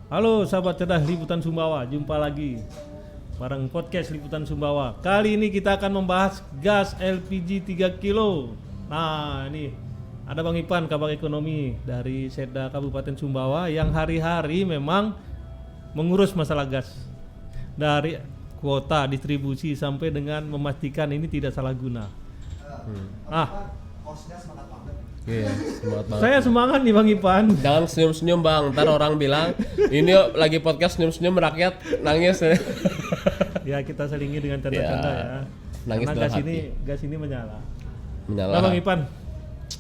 Halo sahabat cerdas Liputan Sumbawa, jumpa lagi bareng podcast Liputan Sumbawa. Kali ini kita akan membahas gas LPG 3 kilo. Nah, ini ada Bang Ipan, kabar ekonomi dari Setda Kabupaten Sumbawa yang hari-hari memang mengurus masalah gas. Dari kuota, distribusi sampai dengan memastikan ini tidak salah guna. Iya, semangat banget. Saya semangat nih Bang Ipan. Jangan senyum-senyum bang, ntar orang bilang ini lagi podcast senyum-senyum merakyat nangis. Ya kita selingi dengan canda-canda ya. Nangis Karena dalam hati. gas ini menyala. Menyala. Nah Bang Ipan,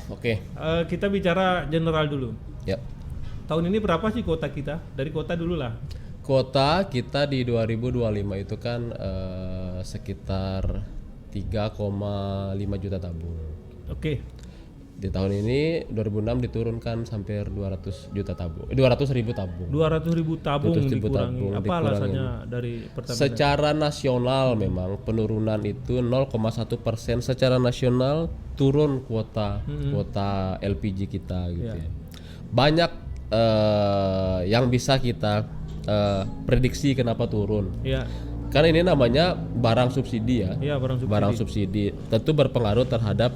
Oke, kita bicara general dulu. ya. Tahun ini berapa sih kuota kita? Dari kuota dulu lah. Kuota kita di 2025 itu kan sekitar 3,5 juta tabung. Oke. Di tahun ini 2006 diturunkan sampai 200 juta tabung. 200.000 tabung. 200.000 tabung 200.000 dikurangi. tabung Apa dikurangi. alasannya dari Pertamina? Secara nasional memang penurunan itu 0,1%. Secara nasional turun kuota LPG kita gitu ya. Banyak yang bisa kita prediksi kenapa turun. Ya, Karena ini namanya barang subsidi ya. ya barang subsidi. Barang subsidi tentu berpengaruh terhadap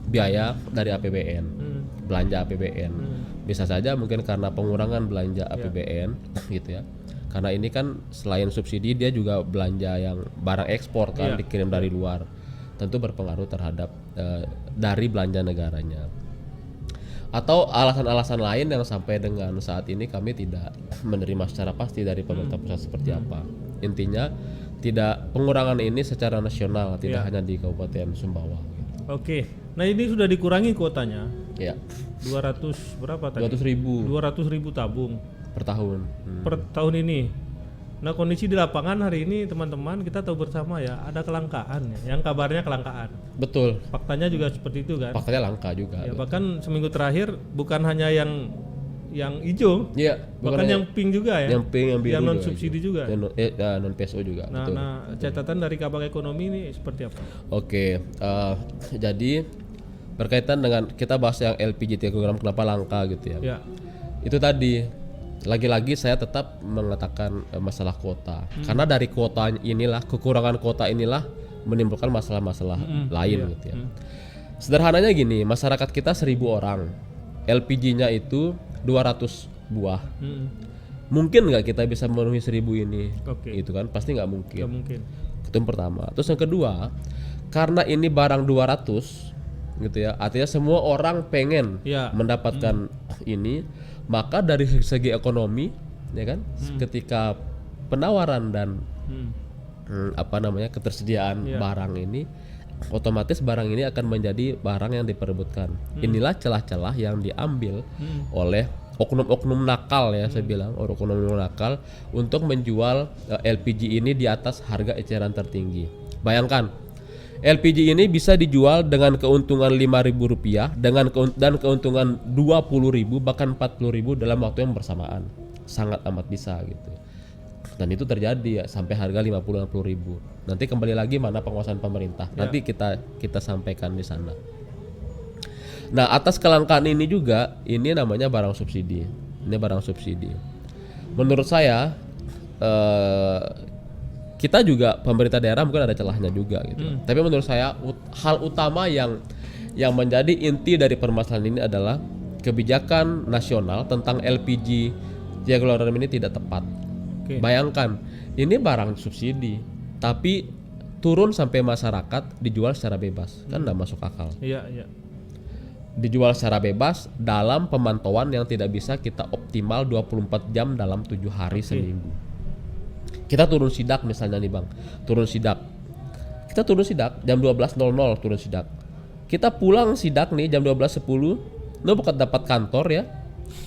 biaya dari APBN, belanja APBN. Bisa saja mungkin karena pengurangan belanja APBN gitu ya. Karena ini kan selain subsidi dia juga belanja yang barang ekspor kan dikirim dari luar. Tentu berpengaruh terhadap dari belanja negaranya. Atau alasan-alasan lain yang sampai dengan saat ini kami tidak menerima secara pasti dari pemerintah pusat seperti apa. Intinya tidak, pengurangan ini secara nasional, tidak hanya di Kabupaten Sumbawa. Oke. Nah, ini sudah dikurangi kuotanya. Ya, 200 berapa tadi? 200.000 200.000 tabung per tahun. per tahun ini. Nah, kondisi di lapangan hari ini teman-teman kita tahu bersama ya, ada kelangkaan ya. Yang kabarnya kelangkaan. Betul, Faktanya juga seperti itu kan. faktanya langka juga. Ya, bahkan seminggu terakhir bukan hanya yang hijau, Iya, bahkan yang pink juga ya. yang pink, yang biru, yang non juga subsidi juga. non PSO juga. Nah, betul. catatan dari kabar ekonomi ini seperti apa? Oke, jadi berkaitan dengan kita bahas yang LPG 3 kg kenapa langka gitu ya. Ya, Itu tadi lagi-lagi saya tetap mengatakan masalah kuota. Karena dari kuota inilah, kekurangan kuota inilah menimbulkan masalah-masalah lain gitu ya. Sederhananya gini, masyarakat kita 1.000 orang. LPG-nya itu 200 buah. Mungkin nggak kita bisa memenuhi 1.000 ini? Oke. Itu kan pasti nggak mungkin. nggak mungkin. Itu yang pertama. Terus yang kedua, karena ini barang 200 gitu ya, artinya semua orang pengen Ya. mendapatkan ini, maka dari segi ekonomi ya kan, ketika penawaran dan ketersediaan barang ini, otomatis barang ini akan menjadi barang yang diperebutkan. Inilah celah-celah yang diambil oleh oknum-oknum nakal ya, saya bilang oknum-oknum nakal untuk menjual LPG ini di atas harga eceran tertinggi. Bayangkan, LPG ini bisa dijual dengan keuntungan Rp5.000 dan keuntungan Rp20.000 bahkan Rp40.000 dalam waktu yang bersamaan. Sangat amat bisa gitu. Dan itu terjadi ya, sampai harga Rp50.000. Nanti kembali lagi mana penguasaan pemerintah. Nanti kita sampaikan di sana. Nah, atas kelangkaan ini juga, ini namanya barang subsidi. Ini barang subsidi. Menurut saya kita juga pemerintah daerah mungkin ada celahnya juga gitu. Tapi menurut saya hal utama yang menjadi inti dari permasalahan ini adalah kebijakan nasional tentang LPG 3 kg ini tidak tepat. Oke. Bayangkan, ini barang subsidi tapi turun sampai masyarakat dijual secara bebas. Kan enggak masuk akal. Iya, iya. Dijual secara bebas dalam pemantauan yang tidak bisa kita optimal 24 jam dalam 7 hari seminggu. Kita turun sidak misalnya nih Bang, kita turun sidak jam 12.00 turun sidak. Kita pulang sidak nih jam 12.10, bukan dapat kantor ya,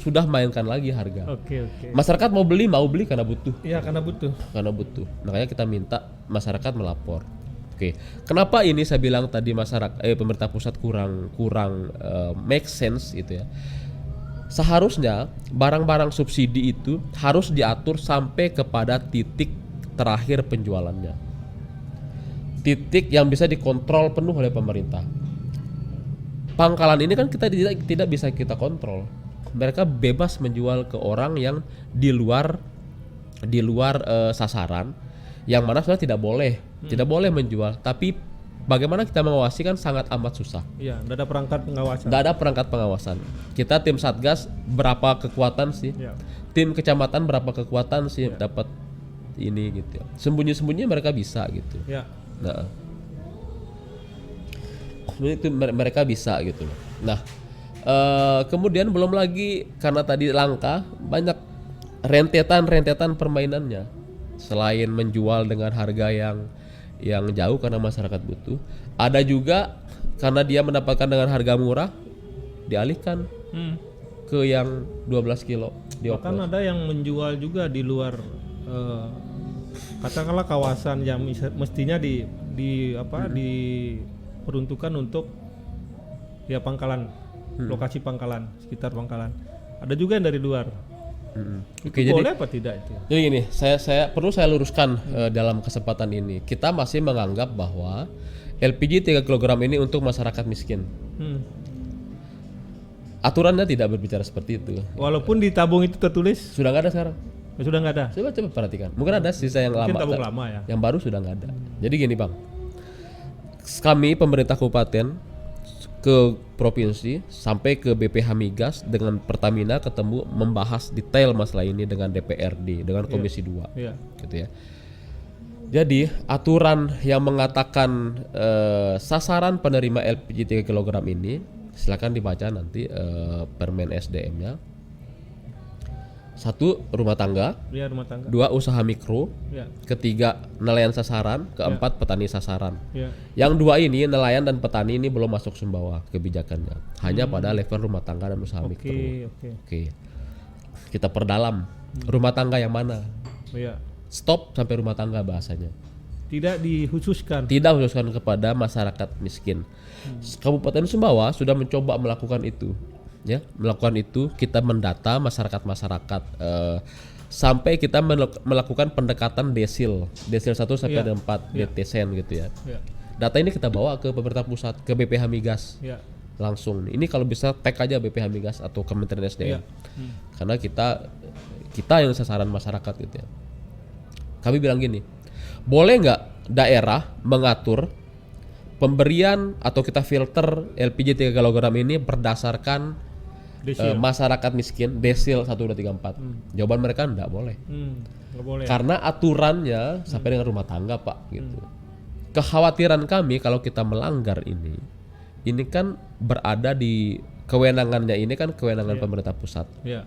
sudah mainkan lagi harga. Oke. Masyarakat mau beli karena butuh. Iya, karena butuh. Makanya kita minta masyarakat melapor. Oke, kenapa ini saya bilang tadi pemerintah pusat kurang make sense gitu ya. Seharusnya barang-barang subsidi itu harus diatur sampai kepada titik terakhir penjualannya. Titik yang bisa dikontrol penuh oleh pemerintah. Pangkalan ini kan kita tidak bisa kita kontrol. mereka bebas menjual ke orang yang di luar sasaran, yang mana sebenarnya tidak boleh menjual. Tapi bagaimana kita mengawasi kan sangat amat susah. Iya, nggak ada perangkat pengawasan. Nggak ada perangkat pengawasan. Kita tim Satgas berapa kekuatan sih? Iya. Tim kecamatan berapa kekuatan sih dapat ini gitu ya. Sembunyi-sembunyi mereka bisa gitu. Ya. Nah, itu mereka bisa gitu loh. Nah, kemudian belum lagi karena tadi langka, banyak rentetan permainannya. Selain menjual dengan harga yang jauh karena masyarakat butuh, ada juga karena dia mendapatkan dengan harga murah, dialihkan ke yang 12 kilo. Bahkan ada yang menjual juga di luar katakanlah kawasan yang mestinya diperuntukkan untuk ya pangkalan, lokasi pangkalan, sekitar pangkalan. Ada juga yang dari luar. Oke, Itu boleh jadi, apa tidak itu? Jadi gini, saya perlu saya luruskan dalam kesempatan ini. Kita masih menganggap bahwa LPG 3 kg ini untuk masyarakat miskin. Aturannya tidak berbicara seperti itu. Walaupun di tabung itu tertulis Sudah nggak ada sekarang. sudah nggak ada. Coba perhatikan. Mungkin ada sisa yang Mungkin lama. tabung lama ya. Yang baru sudah nggak ada. Jadi gini Bang, kami pemerintah kabupaten ke provinsi sampai ke BPH Migas dengan Pertamina ketemu membahas detail masalah ini dengan DPRD, dengan Komisi 2. Iya. Gitu ya. Jadi aturan yang mengatakan sasaran penerima LPG 3 kg ini silakan dibaca nanti Permen SDM-nya. 1, rumah tangga. Iya, rumah tangga. 2, usaha mikro. Iya. 3, nelayan sasaran. 4, petani sasaran. Iya. Yang 2 ini, nelayan dan petani ini belum masuk Sumbawa kebijakannya. Hanya pada level rumah tangga dan usaha mikro. Oke. Kita perdalam. Rumah tangga yang mana? Iya. Stop sampai rumah tangga bahasanya. Tidak dikhususkan. Tidak khususkan kepada masyarakat miskin. Kabupaten Sumbawa sudah mencoba melakukan itu. Ya, melakukan itu, kita mendata masyarakat sampai kita melakukan pendekatan desil 1 sampai 4 DTSen gitu ya. Iya. Data ini kita bawa ke pemerintah pusat, ke BPH Migas. Iya. Langsung. Ini kalau bisa tag aja BPH Migas atau Kementerian SDM. Iya. Karena kita yang sasaran masyarakat gitu ya. Kami bilang gini, boleh nggak daerah mengatur pemberian atau kita filter LPG 3 kg ini berdasarkan masyarakat miskin, desil 1, 2, 3, 4. Jawaban mereka enggak boleh. Nggak boleh. Karena aturannya sampai dengan rumah tangga Pak gitu. Kekhawatiran kami kalau kita melanggar ini kan berada di kewenangannya, ini kan kewenangan pemerintah pusat. Iya.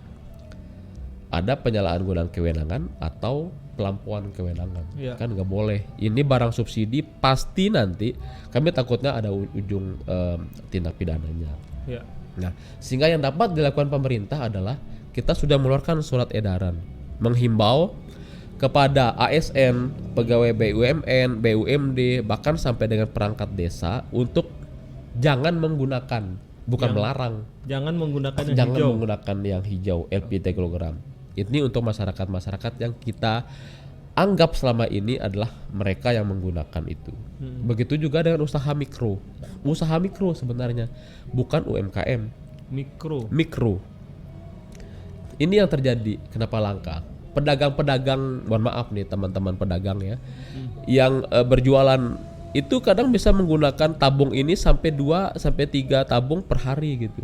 Ada penyalahgunaan kewenangan atau pelampuan kewenangan. Iya. Kan nggak boleh. Ini barang subsidi pasti nanti kami takutnya ada ujung tindak pidananya. Iya. Nah, sehingga yang dapat dilakukan pemerintah adalah kita sudah mengeluarkan surat edaran menghimbau kepada ASN, pegawai BUMN, BUMD, bahkan sampai dengan perangkat desa untuk jangan menggunakan, bukan melarang. Jangan menggunakan yang Jangan hijau. menggunakan yang hijau LPG 3 kg. Ini untuk masyarakat yang kita anggap selama ini adalah mereka yang menggunakan itu. Begitu juga dengan usaha mikro. Usaha mikro sebenarnya bukan UMKM. Mikro. Ini yang terjadi. Kenapa langka? Pedagang-pedagang, mohon maaf nih teman-teman pedagang ya, yang berjualan itu kadang bisa menggunakan tabung ini sampai 2 sampai 3 tabung per hari gitu.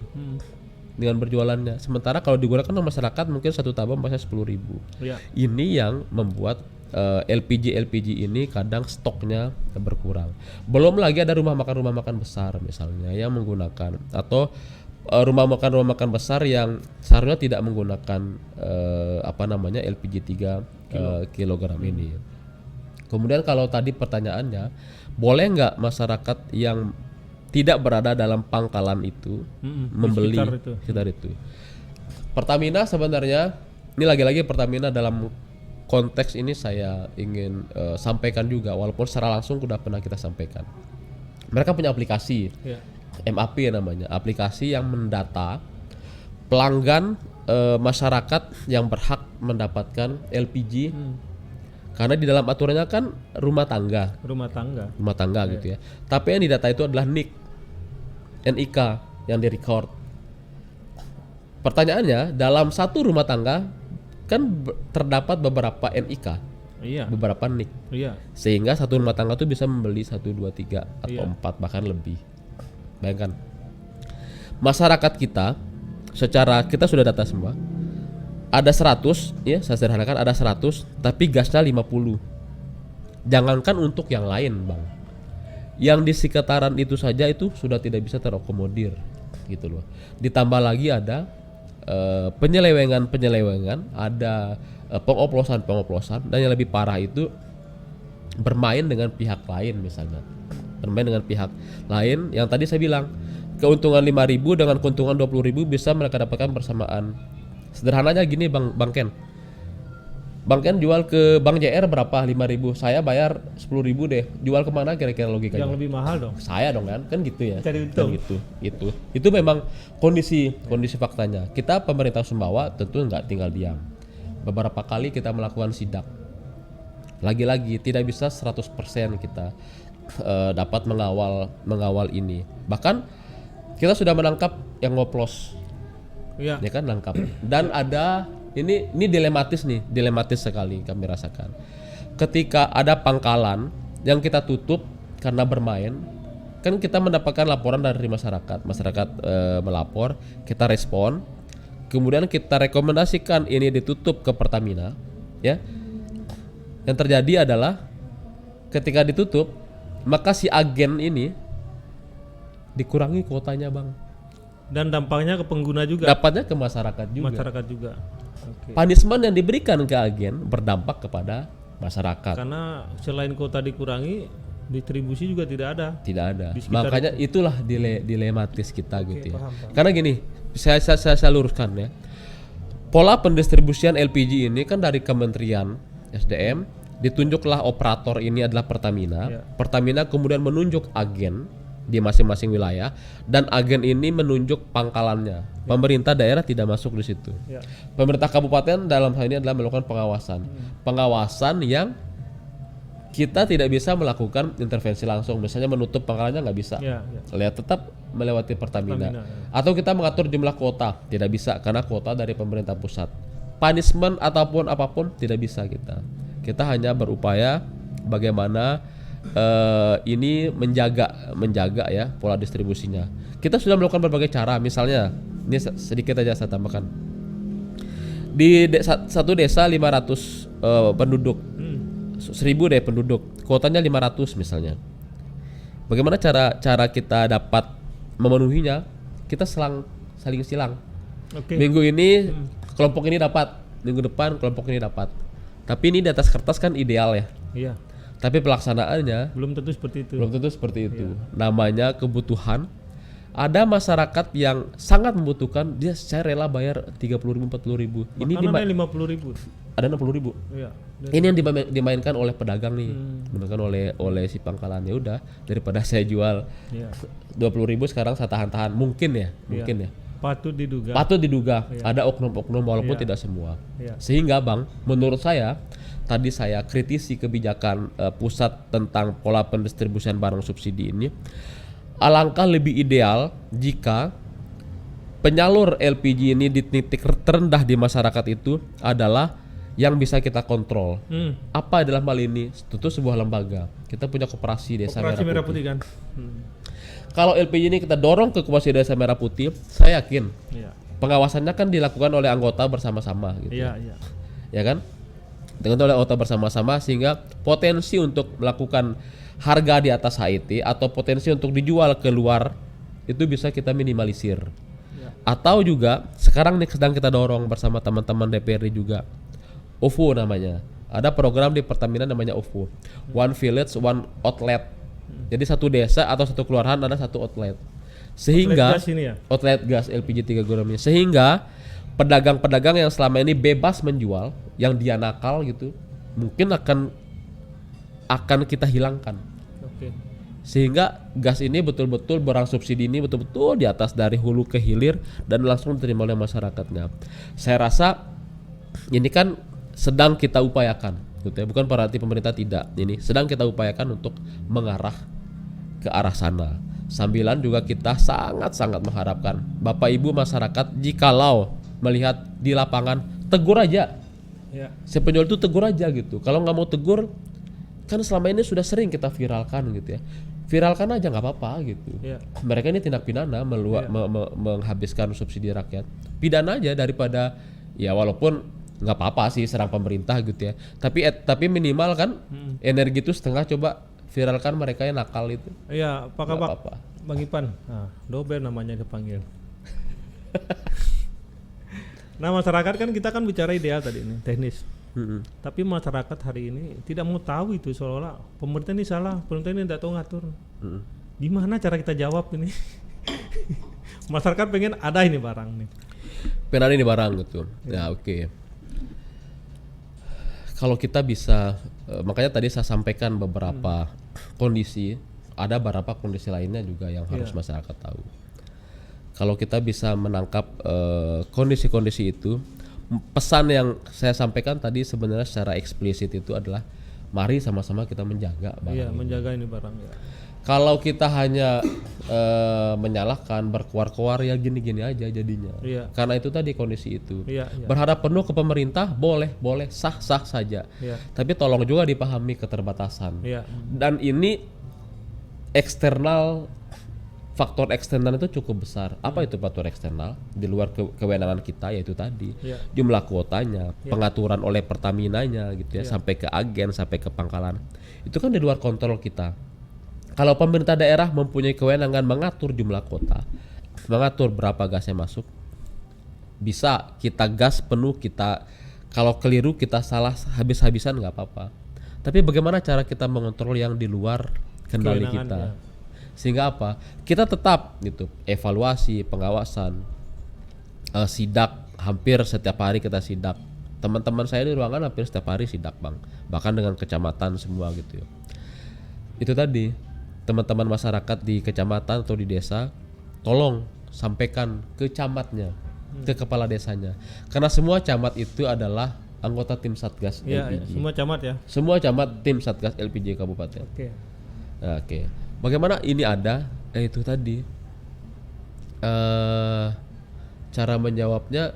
Dengan berjualannya. Sementara kalau digunakan oleh masyarakat mungkin 1 tabung bisa 10.000. Ya. Ini yang membuat LPG ini kadang stoknya berkurang. Belum lagi ada rumah makan besar misalnya yang menggunakan, atau rumah makan besar yang seharusnya tidak menggunakan LPG 3 kg ini. Kemudian kalau tadi pertanyaannya, boleh nggak masyarakat yang tidak berada dalam pangkalan itu membeli sekitar itu? Pertamina sebenarnya, ini lagi-lagi Pertamina dalam konteks ini saya ingin sampaikan juga, walaupun secara langsung sudah pernah kita sampaikan. Mereka punya aplikasi, MAP namanya, aplikasi yang mendata pelanggan masyarakat yang berhak mendapatkan LPG. Karena di dalam aturannya kan rumah tangga gitu ya. Tapi yang didata itu adalah NIK yang direcord. pertanyaannya, dalam satu rumah tangga kan terdapat beberapa NIK, Iya. beberapa NIK, Iya. sehingga satu rumah tangga tuh bisa membeli 1, 2, 3 atau Iya. 4 bahkan lebih. Bayangkan, masyarakat kita secara kita sudah data semua, ada 100 ya, saya sederhanakan ada 100 tapi gasnya 50. Jangankan untuk yang lain, Bang, yang di sekitaran itu saja itu sudah tidak bisa terakomodir gitu loh. Ditambah lagi ada penyelewengan, ada pengoplosan, dan yang lebih parah itu bermain dengan pihak lain, misalnya bermain dengan pihak lain yang tadi saya bilang keuntungan 5.000 dengan keuntungan 20.000 bisa mereka dapatkan bersamaan. Sederhananya gini, Bang Ken jual ke Bank JR berapa? 5.000, saya bayar 10.000 deh. Jual kemana kira-kira logikanya? Yang lebih mahal dong. Saya dong kan gitu ya. Cari untung. Kan itu memang kondisi faktanya. Kita pemerintah Sumbawa tentu nggak tinggal diam. Beberapa kali kita melakukan sidak. Lagi-lagi tidak bisa 100% kita dapat mengawal ini. Bahkan kita sudah menangkap yang ngoplos. Iya. Ya kan, nangkap. Dan ada ini dilematis sekali kami rasakan. Ketika ada pangkalan yang kita tutup karena bermain, kan kita mendapatkan laporan dari masyarakat melapor, kita respon, kemudian kita rekomendasikan ini ditutup ke Pertamina, ya. Yang terjadi adalah ketika ditutup, maka si agen ini dikurangi kuotanya, Bang. Dan dampaknya ke pengguna juga. Dapatnya ke masyarakat juga. Masyarakat juga. Oke. Punishment yang diberikan ke agen berdampak kepada masyarakat. Karena selain kuota dikurangi, distribusi juga tidak ada. Tidak ada. Di sekitar Makanya itulah dilematis kita gitu ya. paham. Karena gini, saya luruskan ya. Pola pendistribusian LPG ini kan dari Kementerian SDM, ditunjuklah operator ini adalah Pertamina. Ya. Pertamina kemudian menunjuk agen di masing-masing wilayah, dan agen ini menunjuk pangkalannya. Pemerintah daerah tidak masuk di situ. Ya. Pemerintah kabupaten dalam hal ini adalah melakukan pengawasan. Pengawasan yang kita tidak bisa melakukan intervensi langsung. Misalnya menutup pangkalannya nggak bisa. Ya, ya. Lihat tetap melewati Pertamina. Pertamina, ya. Atau kita mengatur jumlah kuota, tidak bisa karena kuota dari pemerintah pusat. Punishment ataupun apapun tidak bisa kita. Kita hanya berupaya bagaimana ini menjaga ya pola distribusinya. Kita sudah melakukan berbagai cara, misalnya ini sedikit aja saya tambahkan. Di satu desa 500 penduduk, 1.000 deh penduduk, kuotanya 500 misalnya. Bagaimana cara kita dapat memenuhinya? Kita saling silang. Oke. Minggu ini kelompok ini dapat, minggu depan kelompok ini dapat. Tapi ini di atas kertas kan ideal ya. Iya. Tapi pelaksanaannya Belum tentu seperti itu. belum tentu seperti itu. Namanya kebutuhan. Ada masyarakat yang sangat membutuhkan, dia saya rela bayar 30.000, 40.000. Ini Makanan 50.000. ada 60.000. Iya. Ini yang dimainkan oleh pedagang nih, dimainkan oleh si pangkalan. Ya udah, daripada saya jual Iya. 20.000 sekarang saya tahan-tahan, mungkin ya. Patut diduga. Patut diduga ada oknum-oknum walaupun Iya. tidak semua. Iya. Sehingga Bang, menurut saya tadi saya kritisi kebijakan pusat tentang pola pendistribusian barang subsidi ini. Alangkah lebih ideal jika penyalur LPG ini di titik terendah di masyarakat itu adalah yang bisa kita kontrol. Apa dalam hal ini? Tentu sebuah lembaga. Kita punya koperasi Desa Operasi Merah Merah Putih. Putih kan. Kalau LPG ini kita dorong ke koperasi Desa Merah Putih, saya yakin Iya. pengawasannya kan dilakukan oleh anggota bersama-sama gitu. Iya, iya. Ya kan? Dengan oleh anggota bersama-sama, sehingga potensi untuk melakukan harga di atas HIT atau potensi untuk dijual keluar itu bisa kita minimalisir. Ya. Atau juga sekarang nih sedang kita dorong bersama teman-teman DPRD juga, OVO namanya. Ada program di Pertamina namanya OVO, One Village One Outlet. Jadi satu desa atau satu kelurahan ada satu outlet. Sehingga Outlet gas ini ya? outlet gas LPG 3 gram ini, sehingga pedagang-pedagang yang selama ini bebas menjual, yang dia nakal gitu, mungkin akan kita hilangkan. Oke. Sehingga gas ini betul-betul barang subsidi ini betul-betul di atas dari hulu ke hilir dan langsung diterima oleh masyarakatnya. Saya rasa ini kan sedang kita upayakan gitu ya, bukan berarti pemerintah tidak. Ini sedang kita upayakan untuk mengarah ke arah sana. Sambilan juga kita sangat-sangat mengharapkan Bapak Ibu masyarakat jikalau melihat di lapangan tegur aja. Ya. Si penjual itu tegur aja gitu. Kalau nggak mau tegur, kan selama ini sudah sering kita viralkan gitu ya. Viralkan aja nggak apa-apa gitu. Ya. Mereka ini tindak pidana menghabiskan subsidi rakyat. Pidana aja daripada ya walaupun nggak apa-apa sih serang pemerintah gitu ya. Tapi minimal kan energi itu setengah coba viralkan mereka yang nakal itu. Iya, Pak Nggak Kabak. apa-apa. Bang Ipan. Nah, Dober namanya dipanggil. Nah, masyarakat kan kita kan bicara ideal tadi ini, teknis. Tapi masyarakat hari ini tidak mau tahu itu, seolah-olah pemerintah ini salah, pemerintah ini tidak tahu ngatur. Gimana cara kita jawab ini? Masyarakat pengen ada ini barang nih. Pengen ini barang gitu. Ya oke. Kalau kita bisa, makanya tadi saya sampaikan beberapa kondisi, ada beberapa kondisi lainnya juga yang harus masyarakat tahu. Kalau kita bisa menangkap kondisi-kondisi itu, pesan yang saya sampaikan tadi sebenarnya secara eksplisit itu adalah mari sama-sama kita menjaga barang. Iya, ini. menjaga ini barang ya. Kalau kita hanya menyalahkan, berkuar-kuar ya gini-gini aja jadinya. Iya. Karena itu tadi kondisi itu. Iya, iya. Berharap penuh ke pemerintah boleh, sah-sah saja. Iya. Tapi tolong juga dipahami keterbatasan. Iya. Dan ini faktor eksternal itu cukup besar. Apa itu faktor eksternal? Di luar kewenangan kita yaitu tadi Iya. jumlah kuotanya, pengaturan oleh Pertaminanya gitu ya, sampai ke agen, sampai ke pangkalan. Itu kan di luar kontrol kita. Kalau pemerintah daerah mempunyai kewenangan mengatur jumlah kuota, mengatur berapa gas yang masuk, bisa kita gas penuh, kita kalau keliru kita salah habis-habisan nggak apa-apa. Tapi bagaimana cara kita mengontrol yang di luar kendali Kewenangan, kita? ya. Sehingga apa? Kita tetap gitu, evaluasi, pengawasan, sidak, hampir setiap hari kita sidak. Teman-teman saya di ruangan hampir setiap hari sidak bang, bahkan dengan kecamatan semua gitu ya. Itu tadi, teman-teman masyarakat di kecamatan atau di desa, tolong sampaikan ke camatnya, ke kepala desanya, karena semua camat itu adalah anggota tim Satgas Iya, LPG. semua camat ya. Semua camat tim Satgas LPG kabupaten. Oke. Oke. Bagaimana ini ada? Itu tadi. Cara menjawabnya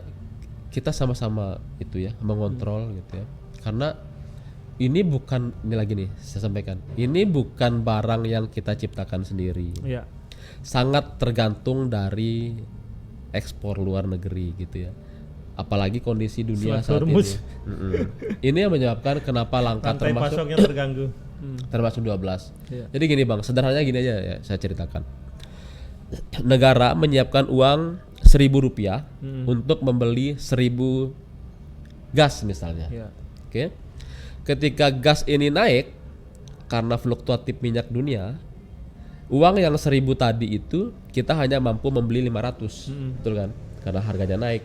kita sama-sama itu ya, mengontrol gitu ya. Karena ini lagi nih saya sampaikan. Ini bukan barang yang kita ciptakan sendiri. Iya. Sangat tergantung dari ekspor luar negeri gitu ya. Apalagi kondisi dunia saat ini. Ini yang menyebabkan kenapa langka Rantai termasuk pasoknya terganggu. termasuk 12. Iya. Jadi gini bang, sederhananya gini aja ya saya ceritakan. Negara menyiapkan uang Rp1.000 untuk membeli 1.000 gas misalnya. Iya. Oke. Ketika gas ini naik karena fluktuatif minyak dunia, uang yang 1.000 tadi itu kita hanya mampu membeli 500, betul kan? Karena harganya naik.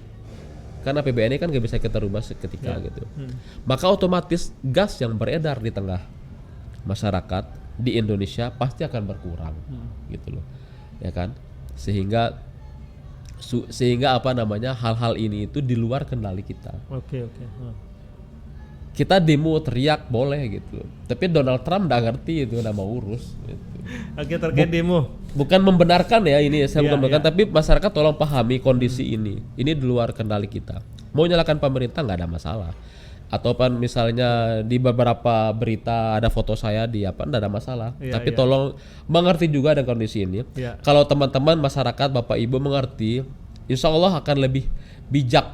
Karena APBN ini kan gak bisa kita rubah seketika gitu. Maka otomatis gas yang beredar di tengah masyarakat di Indonesia pasti akan berkurang, gitu loh, ya kan? Sehingga apa namanya hal-hal ini itu di luar kendali kita. Oke. Kita demo teriak boleh gitu, tapi Donald Trump nggak ngerti itu nama urus. Gitu. Oke, terkait demo. Bukan membenarkan ya ini, saya Iya, bukan membenarkan, iya. tapi masyarakat tolong pahami kondisi ini. Ini di luar kendali kita. Mau nyalakan pemerintah nggak ada masalah. Ataupun misalnya di beberapa berita ada foto saya di apa, nggak ada masalah. Iya, Tapi iya. tolong mengerti juga dengan kondisi ini. Iya. Kalau teman-teman masyarakat Bapak Ibu mengerti, insya Allah akan lebih bijak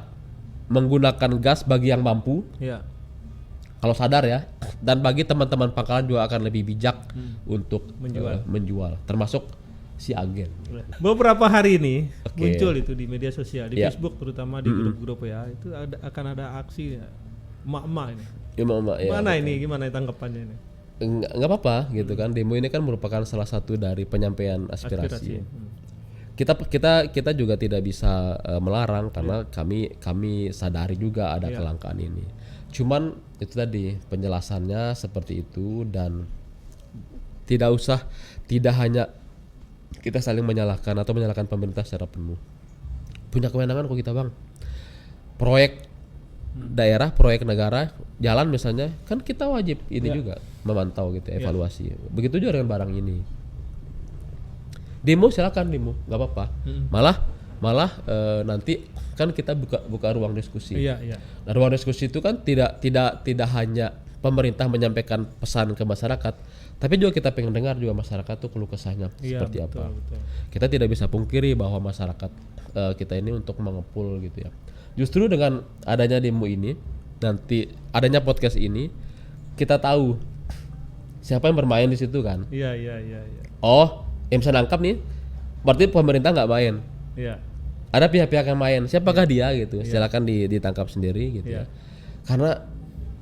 menggunakan gas bagi yang mampu. Iya. Kalau sadar ya, dan bagi teman-teman pangkalan juga akan lebih bijak untuk menjual, termasuk si agen. Beberapa hari ini Oke. muncul itu di media sosial, di Iya. Facebook terutama di grup-grup ya, itu akan ada aksi ya, emak-emak ini. Ya, Mana ini gimana tanggapannya ini? Nggak apa-apa gitu kan. Demo ini kan merupakan salah satu dari penyampaian aspirasi. Kita juga tidak bisa melarang karena kami sadari juga ada kelangkaan ini. Cuman itu tadi penjelasannya seperti itu, dan tidak hanya kita saling menyalahkan atau menyalahkan pemerintah secara penuh. Punya kewenangan kok kita bang. Proyek daerah, proyek negara, jalan misalnya, kan kita wajib ini juga memantau gitu, evaluasi. Begitu juga dengan barang ini. Demo silakan demo, nggak apa-apa. Malah nanti kan kita buka ruang diskusi. Iya. Nah, ruang diskusi itu kan tidak hanya pemerintah menyampaikan pesan ke masyarakat, tapi juga kita pengen dengar juga masyarakat tuh keluh kesahnya seperti apa. Betul. Kita tidak bisa pungkiri bahwa masyarakat kita ini untuk mengepul gitu ya. Justru dengan adanya demo ini, nanti adanya podcast ini, kita tahu siapa yang bermain di situ kan. Iya. Oh, yang bisa nangkap nih, berarti pemerintah nggak main. Iya. Ada pihak-pihak yang main. Siapakah dia gitu? Silakan ditangkap sendiri gitu ya. Karena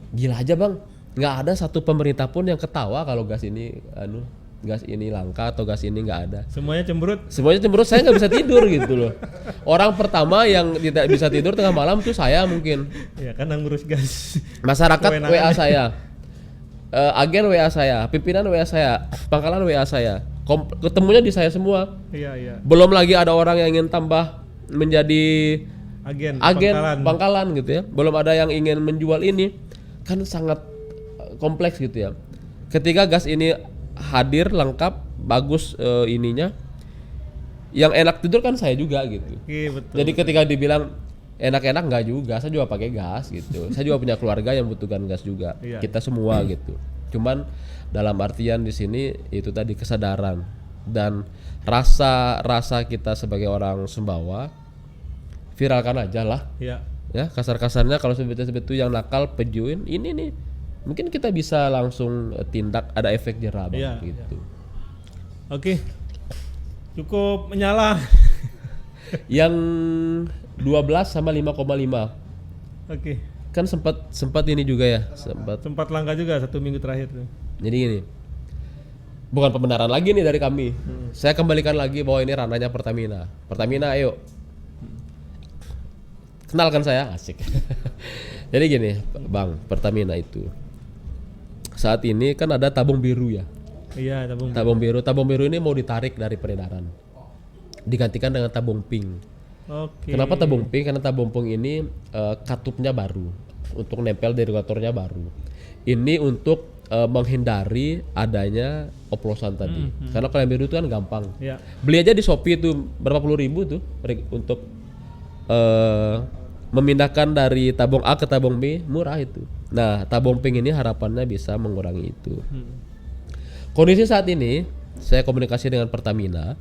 gila aja bang, nggak ada satu pemerintah pun yang ketawa kalau gas ini langka atau gas ini nggak ada. Semuanya cemberut. Saya nggak bisa tidur gitu loh. Orang pertama yang tidak bisa tidur tengah malam tuh saya mungkin. Ya kan yang ngurus gas. Masyarakat WA saya, agen WA saya, pimpinan WA saya, pangkalan WA saya, ketemunya di saya semua. Iya. Belum lagi ada orang yang ingin tambah menjadi Agen pangkalan gitu ya. Belum ada yang ingin menjual ini, kan sangat kompleks gitu ya. Ketika gas ini hadir lengkap, bagus ininya, yang enak tidur kan saya juga gitu. Betul. Jadi ketika dibilang enak-enak nggak juga, saya juga pakai gas gitu. Saya juga punya keluarga yang butuhkan gas juga. Iya. Kita semua gitu. Cuman dalam artian di sini itu tadi kesadaran dan rasa kita sebagai orang Sumbawa, viralkan aja lah. Iya. Ya, kasar-kasarnya kalau sebetulnya yang nakal pejuin ini nih. Mungkin kita bisa langsung tindak, ada efek jerah gitu. Oke. Cukup menyala. Yang 12 sama 5,5. Oke. Kan sempat ini juga ya, Sempat langka juga 1 minggu terakhir tuh. Jadi gini. Bukan pembenaran lagi nih dari kami. Saya kembalikan lagi bahwa ini ranahnya Pertamina. Pertamina ayo. Kenalkan saya, asik. Jadi gini, Bang, Pertamina itu saat ini kan ada tabung biru ya. Iya, tabung biru. Tabung biru ini mau ditarik dari peredaran. Digantikan dengan tabung pink. Oke. Kenapa tabung pink? Karena tabung pink ini katupnya baru. Untuk nempel derivatornya baru. Ini untuk menghindari adanya oplosan tadi. Karena kalau yang biru itu kan gampang. Ya. Beli aja di Shopee itu berapa puluh ribu tuh untuk memindahkan dari tabung A ke tabung B, murah itu. Nah, tabung pink ini harapannya bisa mengurangi itu. Kondisi saat ini saya komunikasi dengan Pertamina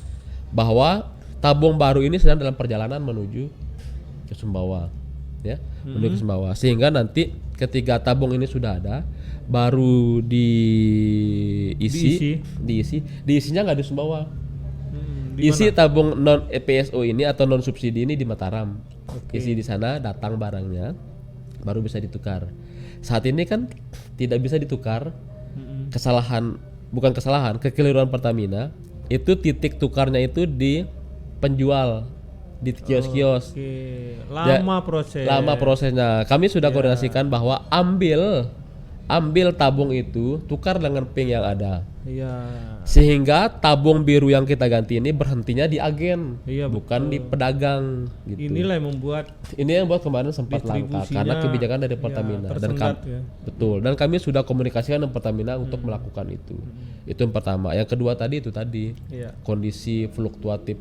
bahwa tabung baru ini sedang dalam perjalanan menuju ke Sumbawa, ya, menuju ke Sumbawa. Sehingga nanti ketika tabung ini sudah ada, baru diisinya nggak di Sumbawa. Isi tabung non EPSO ini atau non subsidi ini di Mataram. Isi di sana, datang barangnya, baru bisa ditukar. Saat ini kan tidak bisa ditukar. Kekeliruan Pertamina itu titik tukarnya itu di penjual, di kios-kios. Lama prosesnya. Kami sudah koordinasikan bahwa ambil tabung itu, tukar dengan pink yang ada. Iya. Sehingga tabung biru yang kita ganti ini berhentinya di agen, bukan betul. di pedagang gitu. Inilah yang membuat kemarin sempat langka karena kebijakan dari Pertamina betul. Dan kami sudah komunikasikan dengan Pertamina untuk melakukan itu. Itu yang pertama. Yang kedua tadi kondisi fluktuatif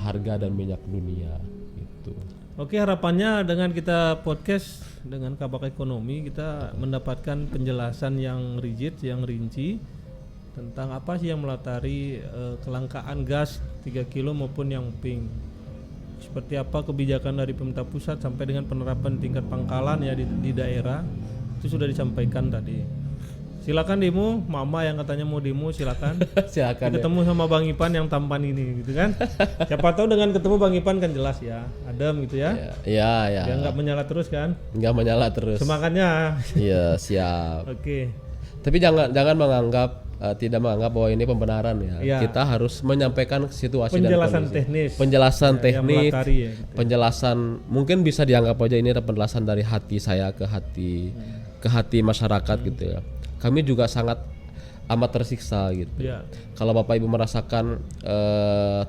harga dan minyak dunia gitu. Oke, harapannya dengan kita podcast dengan Kabak Ekonomi kita mendapatkan penjelasan yang rigid, yang rinci tentang apa sih yang melatari kelangkaan gas 3 kilo maupun yang pink. Seperti apa kebijakan dari pemerintah pusat sampai dengan penerapan tingkat pangkalan ya di daerah itu sudah disampaikan tadi. Silakan demo, Mama yang katanya mau demo silakan. Silakan. Ketemu sama Bang Ipan yang tampan ini gitu kan. Siapa tahu dengan ketemu Bang Ipan kan jelas ya, adem gitu ya. Iya. Dia nggak menyala terus kan? Nggak menyala terus. Semangatnya. Iya, siap. Oke. Tapi jangan menganggap tidak menganggap bahwa ini pembenaran ya. Kita harus menyampaikan situasi penjelasan dan kondisi. Teknis. Penjelasan teknik. Gitu. Penjelasan mungkin bisa dianggap aja ini adalah penjelasan dari hati saya ke hati masyarakat gitu ya. Kami juga sangat amat tersiksa gitu. Kalau Bapak Ibu merasakan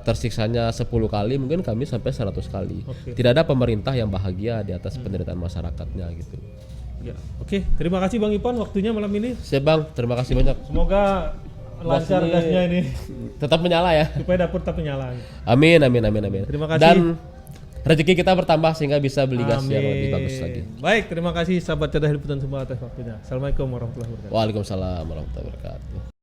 tersiksanya 10 kali, mungkin kami sampai 100 kali. Tidak ada pemerintah yang bahagia di atas penderitaan masyarakatnya gitu. Ya, oke. Terima kasih Bang Ipan waktunya malam ini. Siap Bang, terima kasih banyak. Semoga lancar ini gasnya ini tetap menyala ya. supaya dapur tetap menyala. Amin. Terima kasih. Dan rezeki kita bertambah sehingga bisa beli gas yang lebih bagus lagi. Baik, terima kasih sahabat cerdas liputan Sumbawa atas waktunya. Assalamualaikum warahmatullahi wabarakatuh. Waalaikumsalam warahmatullahi wabarakatuh.